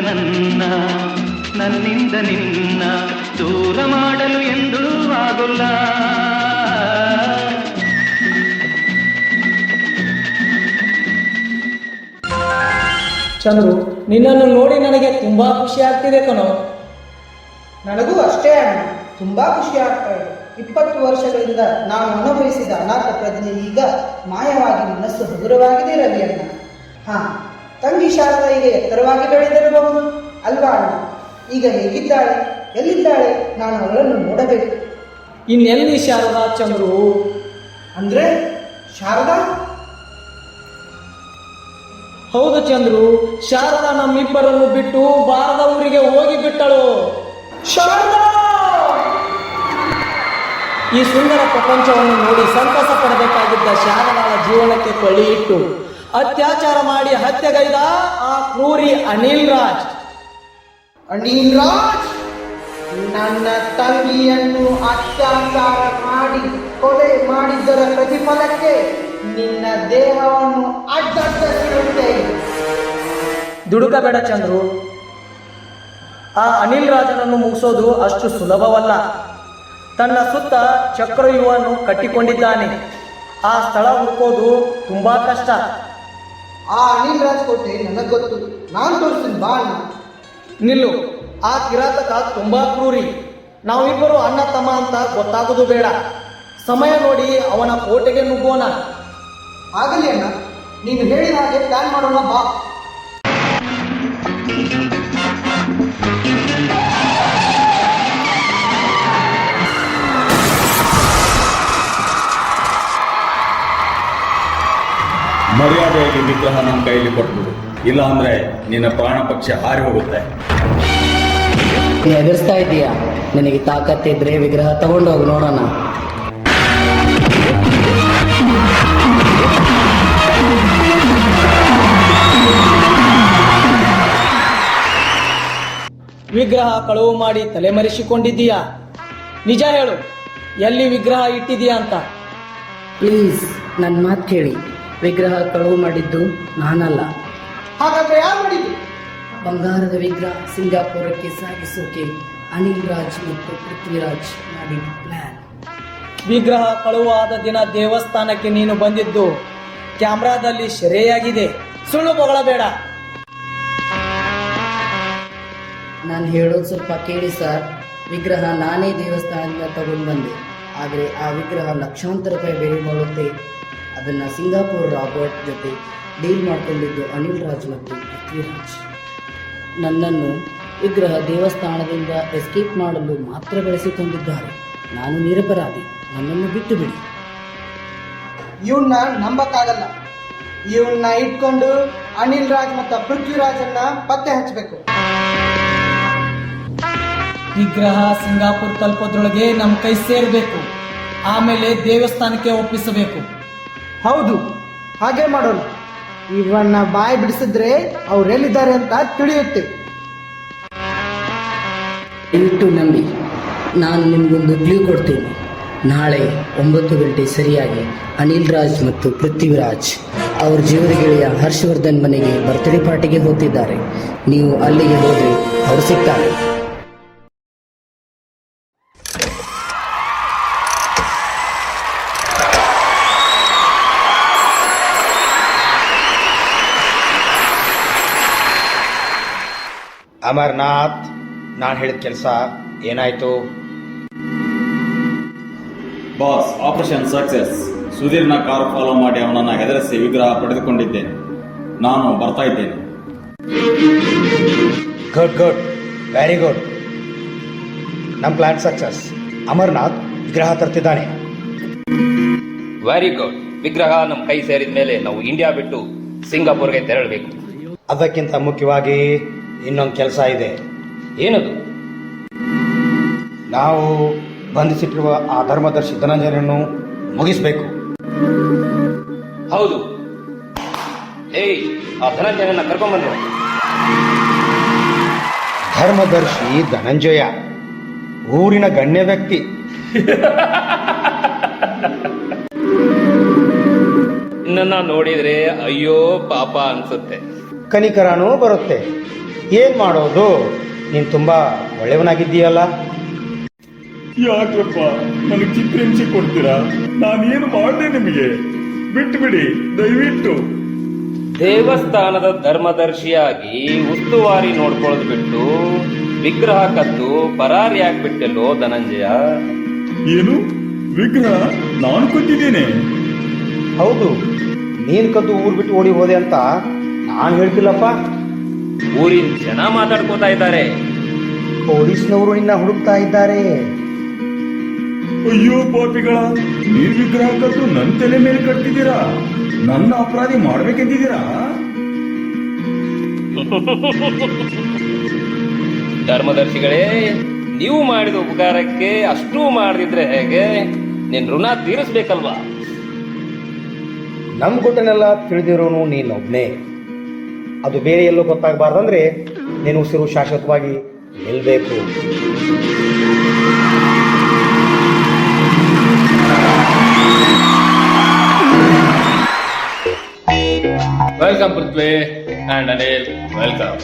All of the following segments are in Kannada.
ನನ್ನ ನನ್ನಿಂದ ನಿನ್ನ ದೂರ ಮಾಡಲು ಎಂದೂ ಆಗುಲ್ಲ. ಚಂದ್ರು, ನಿನ್ನನ್ನು ನೋಡಿ ನನಗೆ ತುಂಬಾ ಖುಷಿ ಆಗ್ತಿದೆ ಕಣೋ. ನನಗೂ ಅಷ್ಟೇ ಅಣ್ಣ, ತುಂಬಾ ಖುಷಿ ಆಗ್ತಾ ಇದೆ. 20 ವರ್ಷಗಳಿಂದ ನಾನು ಅನುಭವಿಸಿದ ಅನಾಥ ಪ್ರಜ್ಞೆ ಈಗ ಮಾಯವಾಗಿ ಮನಸ್ಸು ಹಗುರವಾಗಿದೆ ರವಿ ಅಣ್ಣ. ತಂಗಿ ಶಾರದಾ ಈಗ ಎತ್ತರವಾಗಿ ಬೆಳೆದಿರಬಹುದು ಅಲ್ವಾ ಅಣ್ಣ? ಈಗ ಹೇಗಿದ್ದಾಳೆ, ಎಲ್ಲಿದ್ದಾಳೆ? ನಾನು ಅವಳನ್ನು ನೋಡಬೇಕು. ಇನ್ನೆಲ್ಲಿ ಶಾರದಾ ಚಂದ್ರು? ಅಂದ್ರೆ ಶಾರದಾ? ಹೌದು ಚಂದ್ರು, ಶಾರದಾ ನಮ್ಮಿಬ್ಬರನ್ನು ಬಿಟ್ಟು ಬಾರದ ಊರಿಗೆ ಹೋಗಿ ಬಿಟ್ಟಳು. ಶಾರದಾ! ಈ ಸುಂದರ ಪ್ರಪಂಚವನ್ನು ನೋಡಿ ಸಂತಸ ಪಡಬೇಕಾಗಿದ್ದ ಶಾರದಾಳ ಜೀವನಕ್ಕೆ ಕೊಳ್ಳಿ ಇಟ್ಟು ಅತ್ಯಾಚಾರ ಮಾಡಿ ಹತ್ಯೆಗೈದ ಆ ಕ್ರೂರಿ ಅನಿಲ್ ರಾಜ್. ಅನಿಲ್ ರಾಜ್ ನನ್ನ ತಂಗಿಯನ್ನು ಅತ್ಯಾಚಾರ ಮಾಡಿ ಕೊಲೆ ಮಾಡಿದ್ದರ ಪ್ರತಿಫಲಕ್ಕೆ ನಿನ್ನ ದೇಹವನ್ನು ಅಡ್ಡಡ್ಡಿರುತ್ತೇನೆ. ದುಡುಕಬೇಡ ಚಂದ್ರು, ಆ ಅನಿಲ್ ರಾಜನನ್ನು ಮುಗಿಸೋದು ಅಷ್ಟು ಸುಲಭವಲ್ಲ. ತನ್ನ ಸುತ್ತ ಚಕ್ರವ್ಯೂಹವನ್ನು ಕಟ್ಟಿಕೊಂಡಿದ್ದಾನೆ. ಆ ಸ್ಥಳ ಹುಡುಕೋದು ತುಂಬಾ ಕಷ್ಟ. ಆ ಅನಿಲ್ ರಾಜ್ ಕೋಟೆ ನನಗೆ ಗೊತ್ತು, ನಾನು ತೋರಿಸ್ತೀನಿ ಬಾ ಅಣ್ಣ. ನಿಲ್ಲು, ಆ ಕಿರಾತಕ ತುಂಬಾ ಕ್ರೂರಿ. ನಾವಿಬ್ಬರು ಅಣ್ಣ ತಮ್ಮ ಅಂತ ಗೊತ್ತಾಗೋದು ಬೇಡ. ಸಮಯ ನೋಡಿ ಅವನ ಕೋಟೆಗೆ ನುಗ್ಗೋಣ. ಆಗಲಿ ಅಣ್ಣ, ನೀನು ಹೇಳಿದ ಹಾಗೆ ಪ್ಲಾನ್ ಮಾಡೋಣ ಬಾ. ಮರ್ಯಾದೆಯಾಗಿ ವಿಗ್ರಹ ನಮ್ಮ ಕೈಯಲ್ಲಿ ಕೊಟ್ಬಿಡು, ಇಲ್ಲ ಅಂದ್ರೆ ನಿನ್ನ ಪ್ರಾಣ ಪಕ್ಷಿ ಹಾರಿ ಹೋಗುತ್ತೆ. ಎದುರಿಸ್ತಾ ಇದೀಯಾ? ನಿನಗೆ ತಾಕತ್ತಿದ್ರೆ ವಿಗ್ರಹ ತಗೊಂಡೋಗಿ ನೋಡೋಣ. ವಿಗ್ರಹ ಕಳುವು ಮಾಡಿ ತಲೆಮರೆಸಿಕೊಂಡಿದ್ದೀಯಾ? ನಿಜ ಹೇಳು, ಎಲ್ಲಿ ವಿಗ್ರಹ ಇಟ್ಟಿದೀಯಾ ಅಂತ. ಪ್ಲೀಸ್ ನನ್ನ ಮಾತು ಕೇಳಿ, ವಿಗ್ರಹ ಕಳುವು ಮಾಡಿದ್ದು ನಾನಲ್ಲ. ಹಾಗಾದ್ರೆ ಯಾರು ಮಾಡಿದ್ದು? ಬಂಗಾರದ ವಿಗ್ರಹ ಸಿಂಗಾಪುರಕ್ಕೆ ಸಾಗಿಸೋಕೆ ಅನಿಲ್ ರಾಜ್ ಮತ್ತು ಪೃಥ್ವಿರಾಜ್ ಮಾಡಿದ ಪ್ಲಾನ್. ವಿಗ್ರಹ ಕಳುವಾದ ದಿನ ದೇವಸ್ಥಾನಕ್ಕೆ ನೀನು ಬಂದಿದ್ದು ಕ್ಯಾಮ್ರಾದಲ್ಲಿ ಸೆರೆಯಾಗಿದೆ. ಸುಳ್ಳು ಬೊಗಳಬೇಡ. ನಾನು ಹೇಳೋದು ಸ್ವಲ್ಪ ಕೇಳಿ ಸರ್. ವಿಗ್ರಹ ನಾನೇ ದೇವಸ್ಥಾನದಿಂದ ತಗೊಂಡು ಬಂದೆ, ಆದರೆ ಆ ವಿಗ್ರಹ ಲಕ್ಷಾಂತರ ರೂಪಾಯಿ ಬೆಲೆ ಬಾಳುತ್ತೆ. ಅದನ್ನು ಸಿಂಗಾಪುರ್ ರಾಬರ್ಟ್ ಜೊತೆ ಡೀಲ್ ಮಾಡಿಕೊಂಡಿದ್ದು ಅನಿಲ್ ರಾಜ್ ಮತ್ತು ಪೃಥ್ವಿರಾಜ್. ನನ್ನನ್ನು ವಿಗ್ರಹ ದೇವಸ್ಥಾನದಿಂದ ಎಸ್ಕೇಪ್ ಮಾಡಲು ಮಾತ್ರ ಬೆಳೆಸಿಕೊಂಡಿದ್ದಾರೆ. ನಾನು ನಿರಪರಾಧಿ, ನನ್ನನ್ನು ಬಿಟ್ಟು ಬಿಡಿ. ಇವನ್ನ ನಂಬಕ್ಕಾಗಲ್ಲ. ಇವನ್ನ ಇಟ್ಕೊಂಡು ಅನಿಲ್ ರಾಜ್ ಮತ್ತು ಪೃಥ್ವಿರಾಜನ್ನ ಪತ್ತೆ ಹಚ್ಚಬೇಕು. ವಿಗ್ರಹ ಸಿಂಗಾಪುರ್ ತಲುಪೋದ್ರೊಳಗೆ ನಮ್ಮ ಕೈ ಸೇರಬೇಕು. ಆಮೇಲೆ ದೇವಸ್ಥಾನಕ್ಕೆ ಒಪ್ಪಿಸಬೇಕು. ಹೌದು, ಹಾಗೆ ಮಾಡೋಣ. ಇವನ್ನ ಬಾಯಿ ಬಿಡಿಸಿದ್ರೆ ಅವ್ರೆಲ್ಲಿದ್ದಾರೆ ಅಂತ ತಿಳಿಯುತ್ತೆ. ದಯವಿಟ್ಟು ನಂಬಿ. ನಾನು ನಿಮಗೊಂದು ಕ್ಲೂ ಕೊಡ್ತೀನಿ. ನಾಳೆ 9 ಗಂಟೆ ಸರಿಯಾಗಿ ಅನಿಲ್ ರಾಜ್ ಮತ್ತು ಪೃಥ್ವಿರಾಜ್ ಅವ್ರ ಜೀವನ ಗೆಳೆಯ ಹರ್ಷವರ್ಧನ್ ಮನೆಗೆ ಬರ್ತ್ಡೇ ಪಾರ್ಟಿಗೆ ಹೋಗ್ತಿದ್ದಾರೆ. ನೀವು ಅಲ್ಲಿಗೆ ಹೋದರೆ ಅವರು ಸಿಗ್ತಾರೆ. ಅಮರ್ನಾಥ್, ನಾನು ಹೇಳಿದ ಕೆಲಸ ಏನಾಯ್ತು? Boss, operation success. ಸುಧೀರ್ನ ಕಾರು ಫಾಲೋ ಮಾಡಿ ಅವನನ್ನು ಹೆದರಿಸಿ ವಿಗ್ರಹ ಪಡೆದುಕೊಂಡಿದ್ದೇನೆ. ನಾನು ಬರ್ತಾ ಇದ್ದೇನೆ. Good good, very good. ನಮ್ಮ ಪ್ಲಾನ್ ಸಕ್ಸಸ್. ಅಮರ್ನಾಥ್ ವಿಗ್ರಹ ತರ್ತಿದ್ದಾನೆ. Very good. ವಿಗ್ರಹ ನಮ್ಮ ಕೈ ಸೇರಿದ ಮೇಲೆ ನಾವು ಇಂಡಿಯಾ ಬಿಟ್ಟು ಸಿಂಗಾಪುರ್ಗೆ ತೆರಳಬೇಕು. ಅದಕ್ಕಿಂತ ಮುಖ್ಯವಾಗಿ ಇನ್ನೊಂದು ಕೆಲಸ ಇದೆ. ಏನದು? ನಾವು ಬಂಧಿಸಿಟ್ಟಿರುವ ಆ ಧರ್ಮದರ್ಶಿ ಧನಂಜಯನನ್ನು ಮುಗಿಸಬೇಕು. ಹೌದು. ಏಯ್, ಆ ಧನಂಜಯನ ಕರ್ಕೊಂಡ್ಬಂದ್ರು. ಧರ್ಮದರ್ಶಿ ಧನಂಜಯ ಊರಿನ ಗಣ್ಯ ವ್ಯಕ್ತಿ. ನನ್ನ ನೋಡಿದ್ರೆ ಅಯ್ಯೋ ಪಾಪ ಅನ್ಸುತ್ತೆ. ಕನಿಕರನೂ ಬರುತ್ತೆ. ಏನು ಮಾಡೋದು, ನೀನು ತುಂಬ ಒಳ್ಳೆಯವನಾಗಿದ್ದೀಯಲ್ಲ. ಯಾಕಪ್ಪ ನನಗೆ ಚಿತ್ರಹಿಂಸೆ ಕೊಡ್ತೀರಾ? ನಾನೇನು ಮಾಡಿದೆ ನಿಮಗೆ? ಬಿಟ್ಟು ಬಿಡಿ ದಯವಿಟ್ಟು. ದೇವಸ್ಥಾನದ ಧರ್ಮದರ್ಶಿಯಾಗಿ ಉಸ್ತುವಾರಿ ನೋಡ್ಕೊಳ್ಳೋದು ಬಿಟ್ಟು ವಿಗ್ರಹ ಕದ್ದು ಪರಾರಿ ಆಗ್ಬಿಟ್ಟೆಲ್ಲೋ ಧನಂಜಯ. ಏನು ವಿಗ್ರಹ ನಾನು ಕೊಟ್ಟಿದ್ದೇನೆ? ಹೌದು, ನೀನು ಕದ್ದು ಊರು ಬಿಟ್ಟು ಓಡಿ ಹೋದೆ ಅಂತ ನಾನು ಹೇಳ್ತಿಲ್ಲಪ್ಪ. ಊರಿನ ಜನ ಮಾತಾಡ್ಕೋತಾ ಇದ್ದಾರೆ. ಪೊಲೀಸ್ನವರು ನಿನ್ನ ಹುಡುಕ್ತಾ ಇದ್ದಾರೆ. ಅಯ್ಯೋ ಪಾಪಿಗಳ, ನೀವ್ ವಿಗ್ರಹ ಕದ್ದು ನನ್ನ ತಲೆ ಮೇಲೆ ಕಟ್ತಿದ್ದೀರಾ? ನನ್ನ ಅಪರಾಧಿ ಮಾಡ್ಬೇಕೆಂದಿದ್ದೀರಾ? ಧರ್ಮದರ್ಶಿಗಳೇ, ನೀವು ಮಾಡಿದ ಉಪಕಾರಕ್ಕೆ ಅಷ್ಟೂ ಮಾಡದಿದ್ರೆ ಹೇಗೆ? ನಿನ್ ಋಣ ತೀರಿಸ್ಬೇಕಲ್ವಾ? ನಮ್ಮ ಗುಟ್ಟನೆಲ್ಲ ತಿಳಿದಿರೋನು ನೀನೊಬ್ನೇ. ಅದು ಬೇರೆ ಎಲ್ಲೋ ಗೊತ್ತಾಗಬಾರ್ದಂದ್ರೆ ನೀನು ಉಸಿರು ಶಾಶ್ವತವಾಗಿ ನಿಲ್ಬೇಕು. Welcome Prithvi and Anil, welcome.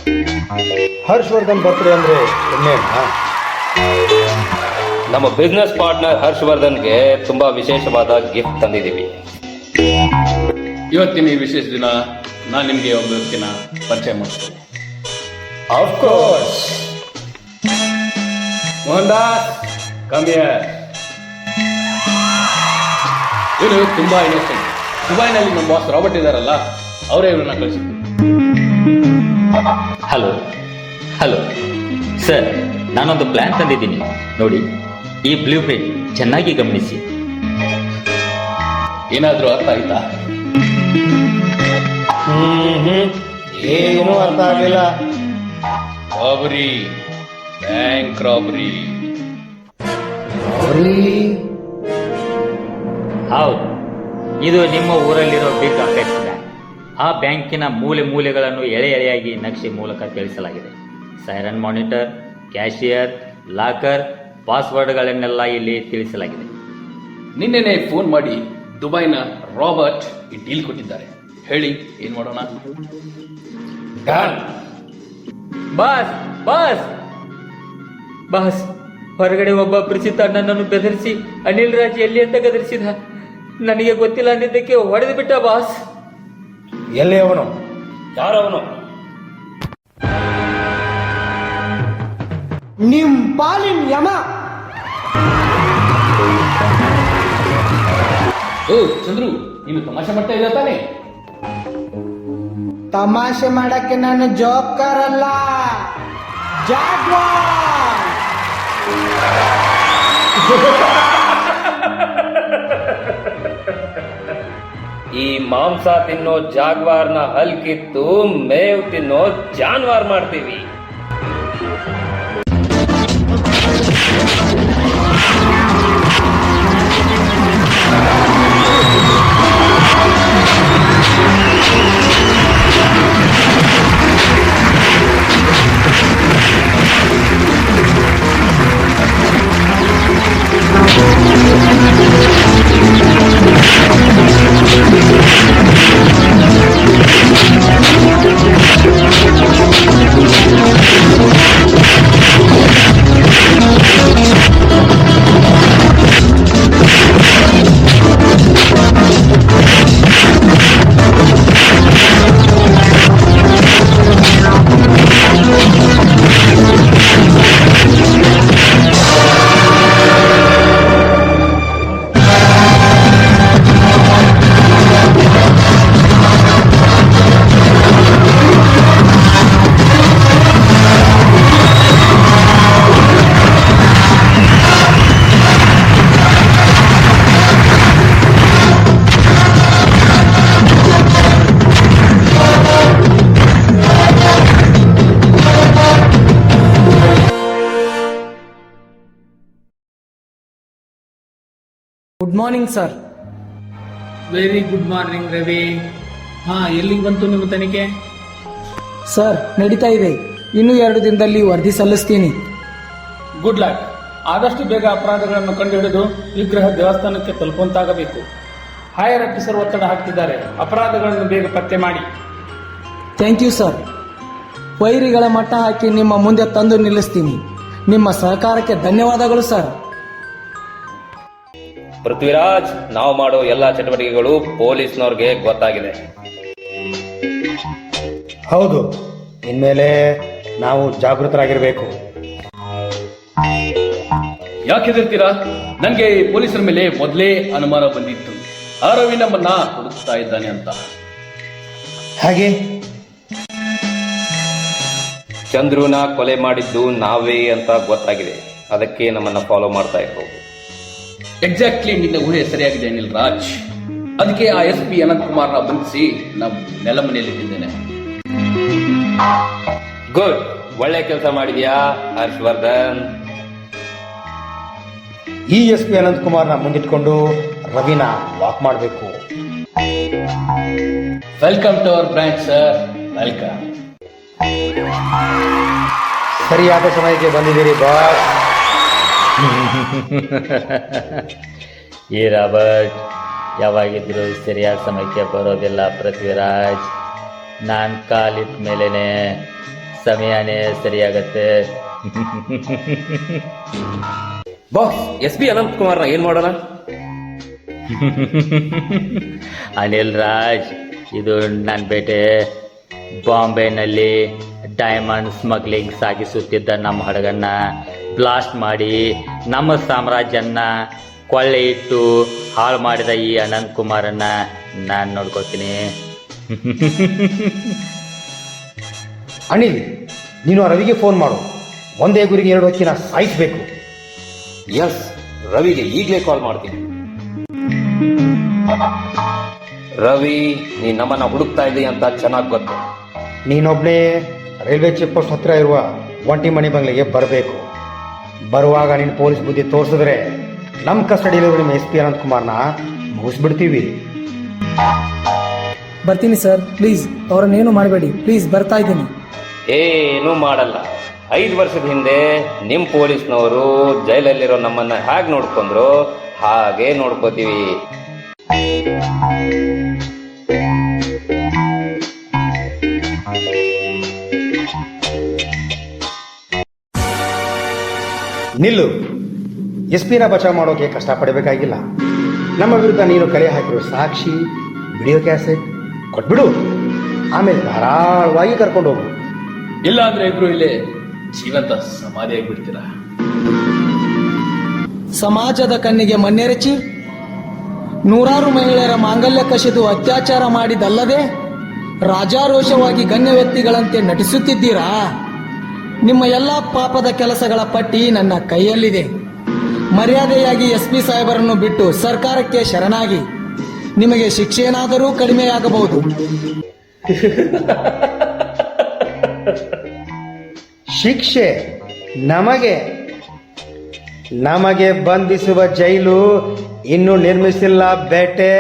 Harshavardhan birthday ಅಂದ್ರೆ ಒಮ್ಮೆನಾ? ನಮ್ಮ ಬಿಸ್ನೆಸ್ ಪಾರ್ಟ್ನರ್ ಹರ್ಷವರ್ಧನ್ಗೆ ತುಂಬಾ ವಿಶೇಷವಾದ ಗಿಫ್ಟ್ ತಂದಿದ್ದೀವಿ. ಇವತ್ತಿನ ಈ ವಿಶೇಷ ದಿನ ನಾನು ನಿಮಗೆ ಒಬ್ಬ ವ್ಯಕ್ತಿನ ಪರಿಚಯ ಮಾಡ್ತೀನಿ. Of course. Mohan Das, come here. ಇವರು ತುಂಬಾ ಇನ್ನೋಸೆಂಟ್. ದುಬೈನಲ್ಲಿ ನಮ್ಮ ಬಾಸ್ ರಾಬರ್ಟ್ ಇದಾರಲ್ಲ, ಅವರೇ ಇವ್ರನ್ನ ಕಳಿಸಿದ್ರು. ಹಲೋ ಹಲೋ ಸರ್, ನಾನೊಂದು ಪ್ಲಾನ್ ತಂದಿದ್ದೀನಿ ನೋಡಿ. ಈ ಬ್ಲೂ ಪ್ರಿಂಟ್ ಚೆನ್ನಾಗಿ ಗಮನಿಸಿ. ಏನಾದ್ರೂ ಅರ್ಥ ಆಯ್ತಾ? ಏನೂ ಅರ್ಥ ಆಗಲಿಲ್ಲ. Robbery, bank robbery. ಹೌದು, ಇದು ನಿಮ್ಮ ಊರಲ್ಲಿರೋ ಬಿಗ್ ಅಪೆಕ್ಸ್ ಬ್ಯಾಂಕ್. ಆ ಬ್ಯಾಂಕಿನ ಮೂಲೆ ಮೂಲೆಗಳನ್ನು ಎಳೆ ಎಳೆಯಾಗಿ ನಕ್ಷೆ ಮೂಲಕ ತಿಳಿಸಲಾಗಿದೆ. ಸೈರನ್ ಮಾನಿಟರ್, ಕ್ಯಾಶಿಯರ್, ಲಾಕರ್, ಪಾಸ್ವರ್ಡ್ಗಳನ್ನೆಲ್ಲ ಇಲ್ಲಿ ತಿಳಿಸಲಾಗಿದೆ. ನಿನ್ನೆನೆ ಫೋನ್ ಮಾಡಿ ದುಬೈನ ರಾಬರ್ಟ್ ಈ ಡೀಲ್ ಕೊಟ್ಟಿದ್ದಾರೆ. ಹೇಳಿ, ಏನ್ ಮಾಡೋಣ? ಡನ್. ಬಾಸ್ ಬಾಸ್ ಬಾಸ್, ಹೊರಗಡೆ ಒಬ್ಬ ಪರಿಚಿತ ನನ್ನನ್ನು ಬೆದರಿಸಿ ಅನಿಲ್ ರಾಜ್ ಎಲ್ಲಿ ಅಂತ ಗದರಿಸಿದ. ನನಗೆ ಗೊತ್ತಿಲ್ಲ ಅಂದಿದ್ದಕ್ಕೆ ಹೊಡೆದು ಬಿಟ್ಟ ಬಾಸ್. ಎಲ್ಲಿ ಅವನು? ಯಾರವನು? ನಿಮ್ ಪಾಲಿನ ಯಮ. ಓ ಚಂದ್ರು, ನೀನು ತಮಾಷೆ ಮಾಡ್ತಾ ಇದ್ದ ತಾನೆ? ತಮಾಷೆ ಮಾಡಕ್ಕೆ ನಾನು ಜೋಕರ್ ಅಲ್ಲ, ಜಾಗ್ವಾರ್. ಈ ಮಾಂಸ ತಿನ್ನೋ ಜಾಗ್ವಾರ್ನ ಹಲ್ ಕಿತ್ತು ಮೇವ್ ತಿನ್ನೋ ಜಾನ್ವಾರ್ ಮಾಡ್ತೀವಿ. Good morning sir. Very good morning Ravi. ಹಾ, ಎಲ್ಲಿಗೆ ಬಂತು ನಿಮ್ಮ ತನಿಖೆ? ಸರ್, ನಡೀತಾ ಇದೆ. ಇನ್ನು 2 ದಿನದಲ್ಲಿ ವರದಿ ಸಲ್ಲಿಸ್ತೀನಿ. Good luck. ಆದಷ್ಟು ಬೇಗ ಅಪರಾಧಗಳನ್ನು ಕಂಡುಹಿಡಿದು ವಿಗ್ರಹ ದೇವಸ್ಥಾನಕ್ಕೆ ತಲುಪುವಂತಾಗಬೇಕು. ಹೈಯರ್ ಆಫೀಸರ್ ಒತ್ತಡ ಹಾಕ್ತಿದ್ದಾರೆ. ಅಪರಾಧಗಳನ್ನು ಬೇಗ ಪತ್ತೆ ಮಾಡಿ. Thank you sir. ವೈರಿಗಳ ಮಟ್ಟ ಹಾಕಿ ನಿಮ್ಮ ಮುಂದೆ ತಂದು ನಿಲ್ಲಿಸ್ತೀನಿ. ನಿಮ್ಮ ಸಹಕಾರಕ್ಕೆ ಧನ್ಯವಾದಗಳು ಸರ್. ಪೃಥ್ವಿರಾಜ್, ನಾವು ಮಾಡೋ ಎಲ್ಲಾ ಚಟುವಟಿಕೆಗಳು ಪೊಲೀಸ್ನವ್ರಿಗೆ ಗೊತ್ತಾಗಿದೆ. ಹೌದು, ಇನ್ಮೇಲೆ ನಾವು ಜಾಗೃತರಾಗಿರ್ಬೇಕು. ಯಾಕೆ ಹೆದರ್ತೀರಾ? ನನಗೆ ಪೊಲೀಸರ ಮೇಲೆ ಮೊದಲೇ ಅನುಮಾನ ಬಂದಿತ್ತು. ಆ ರವಿ ನಮ್ಮನ್ನ ಹುಡುಕ್ತಾ ಇದ್ದಾನೆ ಅಂತ. ಹಾಗೆ ಚಂದ್ರುನ ಕೊಲೆ ಮಾಡಿದ್ದು ನಾವೇ ಅಂತ ಗೊತ್ತಾಗಿದೆ. ಅದಕ್ಕೆ ನಮ್ಮನ್ನ ಫಾಲೋ ಮಾಡ್ತಾ ಇರ್ಬೋದು. ಎಕ್ಸಾಕ್ಟ್ಲಿ, ನಿನ್ನ ಊಹೆ ಸರಿಯಾಗಿದೆ ಅನಿಲ್ ರಾಜ್. ಅದಕ್ಕೆ ಆ SP ಅನಂತಕುಮಾರ್ನ ಬಂಧಿಸಿ ನಮ್ಮ ನೆಲಮನೆಯಲ್ಲಿಟ್ಟಿದ್ದೇನೆ. ಗುಡ್, ಒಳ್ಳೆ ಕೆಲಸ ಮಾಡಿದ್ಯಾ ಹರ್ಷವರ್ಧನ್. ಈ SP ಅನಂತಕುಮಾರ್ನ ಮುಂದಿಟ್ಕೊಂಡು ರವಿನ ಲಾಕ್ ಮಾಡಬೇಕು. Welcome to our branch sir, welcome. ಸರಿಯಾದ ಸಮಯಕ್ಕೆ ಬಂದಿದ್ದೀರಿ ಬಾಸ್. ಈ ರಾಬರ್ಟ್ ಯಾವಾಗಿದ್ರು ಸರಿಯಾದ ಸಮಯಕ್ಕೆ ಬರೋದಿಲ್ಲ ಪೃಥ್ವಿರಾಜ್. ನಾನು ಕಾಲಿಟ್ಟ ಮೇಲೇನೆ ಸಮಯನೇ ಸರಿಯಾಗತ್ತೆ. ಬಾಸ್, SP ಅನಂತಕುಮಾರ್ನ ಏನ್ ಮಾಡೋಣ? ಅನಿಲ್ ರಾಜ್, ಇದು ನನ್ನ ಬೇಟೆ. ಬಾಂಬೆನಲ್ಲಿ ಡೈಮಂಡ್ ಸ್ಮಗ್ಲಿಂಗ್ ಸಾಗಿಸುತ್ತಿದ್ದ ನಮ್ಮ ಹಡಗನ್ನ ಬ್ಲಾಸ್ಟ್ ಮಾಡಿ ನಮ್ಮ ಸಾಮ್ರಾಜ್ಯನ್ನ ಕೊಳ್ಳೆ ಇಟ್ಟು ಹಾಳು ಮಾಡಿದ ಈ ಅನಂತ್ ಕುಮಾರನ್ನ ನಾನು ನೋಡ್ಕೋತೀನಿ. ಅನಿಲ್, ನೀನು ಆ ರವಿಗೆ ಫೋನ್ ಮಾಡು. ಒಂದೇ ಗುರಿಗೆ 2 ಹಕ್ಕಿನ ಸಾಯಿಸಬೇಕು. ಎಸ್, ರವಿಗೆ ಈಗಲೇ ಕಾಲ್ ಮಾಡ್ತೀನಿ. ರವಿ, ನೀ ನಮ್ಮನ್ನ ಹುಡುಕ್ತಾ ಇದ್ದೀಯ ಅಂತ ಚೆನ್ನಾಗಿ ಗೊತ್ತು. ನೀನೊಬ್ಬನೇ ರೈಲ್ವೆ ಚೆಕ್ ಪೋಸ್ಟ್ ಹತ್ರ ಇರುವ ಒಂಟಿ ಮಣಿ ಬಂಗ್ಲೆಗೆ ಬರಬೇಕು. ಬರುವಾಗ ನೀನು ಪೊಲೀಸ್ ಬುದ್ಧಿ ತೋರಿಸಿದ್ರೆ ನಮ್ಮ ಕಸ್ಟಡಿಯಲ್ಲಿರುವ ನಿಮ್ಮ SP ಅನಂತಕುಮಾರ್ನ ಮುಗಿಸ್ಬಿಡ್ತೀವಿ. ಬರ್ತೀನಿ ಸರ್, ಪ್ಲೀಸ್ ಅವರನ್ನೇನು ಮಾಡಬೇಡಿ, ಪ್ಲೀಸ್ ಬರ್ತಾ ಇದ್ದೀನಿ. ಏನೂ ಮಾಡಲ್ಲ. 5 ವರ್ಷದ ಹಿಂದೆ ನಿಮ್ ಪೊಲೀಸ್ನವರು ಜೈಲಲ್ಲಿರೋ ನಮ್ಮನ್ನ ಹೇಗೆ ನೋಡ್ಕೊಂಡ್ರು ಹಾಗೆ ನೋಡ್ಕೋತೀವಿ. ನಿಲ್ಲು. SP ನ ಬಚಾವ್ ಮಾಡೋಕೆ ಕಷ್ಟಪಡಬೇಕಾಗಿಲ್ಲ. ನಮ್ಮ ವಿರುದ್ಧ ನೀನು ಕಲೆ ಹಾಕಿರೋ ಸಾಕ್ಷಿ, ವಿಡಿಯೋ ಕ್ಯಾಸೆಟ್ ಕೊಟ್ಬಿಡು. ಆಮೇಲೆ ಧಾರಾಳವಾಗಿ ಕರ್ಕೊಂಡು ಹೋಗು. ಇಲ್ಲ ಅಂದ್ರೆ ಇಬ್ರು ಇಲ್ಲೇ ಜೀವಂತ ಸಮಾಧಿ ಆಗಿಬಿಡ್ತೀರಾ. ಸಮಾಜದ ಕಣ್ಣಿಗೆ ಮಣ್ಣೆರಚಿ ನೂರಾರು ಮಹಿಳೆಯರ ಮಾಂಗಲ್ಯ ಕಸಿದು ಅತ್ಯಾಚಾರ ಮಾಡಿದಲ್ಲದೆ ರಾಜಾರೋಷವಾಗಿ ಗಣ್ಯ ವ್ಯಕ್ತಿಗಳಂತೆ ನಟಿಸುತ್ತಿದ್ದೀರಾ? ನಿಮ್ಮ ಎಲ್ಲ ಪಾಪದ ಕೆಲಸಗಳ ಪಟ್ಟಿ ನನ್ನ ಕೈಯಲ್ಲಿದೆ. ಮರ್ಯಾದೆಯಾಗಿ SP ಸಾಹೇಬರನ್ನು ಬಿಟ್ಟು ಸರ್ಕಾರಕ್ಕೆ ಶರಣಾಗಿ. ನಿಮಗೆ ಶಿಕ್ಷೆನಾದರೂ ಕಡಿಮೆಯಾಗಬಹುದು. ಶಿಕ್ಷೆ ನಮಗೆ ಬಂಧಿಸುವ ಜೈಲು ಇನ್ನೂ ನಿರ್ಮಿಸಿಲ್ಲ ಬೇಟೆ.